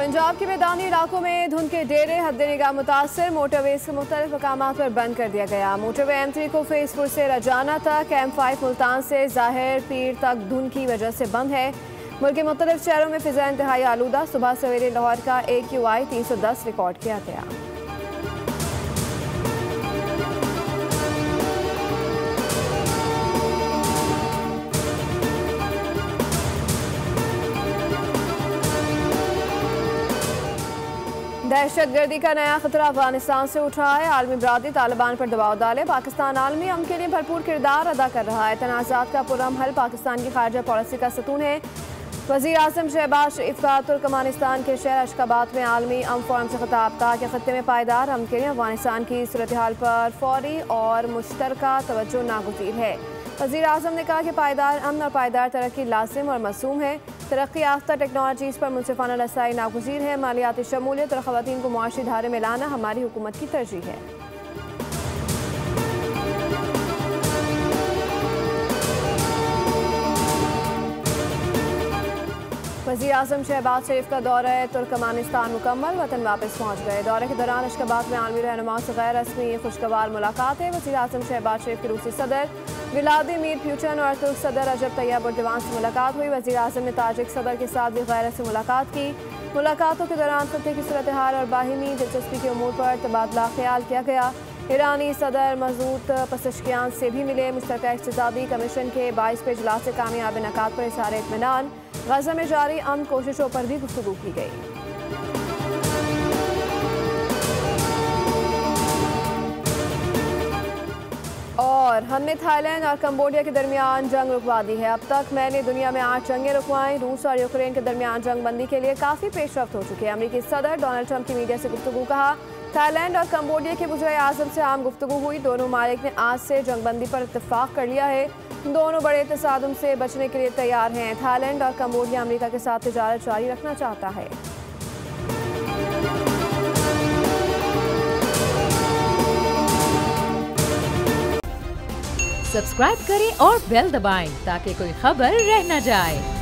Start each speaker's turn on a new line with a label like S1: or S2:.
S1: पंजाब के मैदानी इलाकों में धुंध के डेरे हद्दे निगाह मुतासर, मोटरवेज के मुख्तलिफ मकामात पर बंद कर दिया गया। मोटरवे M3 को फेसपुर से रजाना तक, M5 मुल्तान से ज़ाहिर पीर तक धुंध की वजह से बंद है। मुल्क के मुख्तलिफ शहरों में फिजा इंतहाई आलूदा। सुबह सवेरे लाहौर का AQI 310 रिकॉर्ड किया गया। दहशतगर्दी का नया खतरा अफगानिस्तान से उठ रहा है। आलमी बरादरी तालिबान पर दबाव डाले। पाकिस्तान आलमी अमन के लिए भरपूर किरदार अदा कर रहा है। तनाज़ात का पुरअमन हल पाकिस्तान की खारजा पॉलिसी का सतून है। वज़ीर आज़म शहबाज शरीफ का तुर्कमानिस्तान के शहर अशकाबाद में आलमी अमन फोरम से खिताब, कहा कि खत्ते में पायदार अमन के लिए अफगानिस्तान की सूरत हाल पर फौरी और मुश्तरका तवज्जो नागुज़ीर है। वज़ीर आज़म ने कहा कि पायदार अमन और पायदार तरक्की लाज़िम और मसूम है। तरक्की याफ्ता टेक्नोलॉजीज़ पर मुनसिफाना रसाई नागुज़ीर है। मालियाती शमूलियत और ख़वातीन को मुआशी धारे में लाना हमारी हुकूमत की तरजीह है। वज़ीर आज़म शहबाज शरीफ का दौरा तुर्कमानिस्तान मुकम्मल, वतन वापस पहुँच गए। दौरे के दौरान अशकाबाद में आलमी रहनुमाओं से गैर रस्मी खुशगवार मुलाकात है। वज़ीर आज़म शहबाज शरीफ के रूसी सदर व्लादिमीर पुतिन और तुर्क सदर रजब तैयब एर्दोगान से मुलाकात हुई। वज़ीर आज़म ने ताजिक सदर के साथ भी गैर रस्मी मुलाकात की। मुलाकातों के दौरान खत्ते की सूरत हाल और बाहिमी दिलचस्पी के उमूर पर तबादला ख्याल किया गया। ईरानी सदर मसूद पेज़ेश्कियान से भी मिले। मुश्तरका इक़्तिसादी कमीशन के 22वें इजलास से कामयाब इनेकाद पर इज़हार इत्मीनान। गज़ा में जारी अमन कोशिशों पर भी गुफ्तगू की गई। और हमने थाईलैंड और कंबोडिया के दरमियान जंग रुकवा दी है। अब तक मैंने दुनिया में 8 जंगें रुकवाई। रूस और यूक्रेन के दरमियान जंग बंदी के लिए काफ़ी पेशरफ्त हो चुकी है। अमेरिकी सदर डोनाल्ड ट्रंप की मीडिया से गुफ्तगू, कहा थाईलैंड और कंबोडिया के वज़ीर आज़म से आम गुफ्तगू हुई। दोनों मालिक ने आज से जंग बंदी पर इत्तफाक कर लिया है। दोनों बड़े तसादुम से बचने के लिए तैयार हैं। थाईलैंड और कंबोडिया अमेरिका के साथ तिजारत जारी रखना चाहता है।
S2: सब्सक्राइब करें और बेल दबाएं ताकि कोई खबर रह न जाए।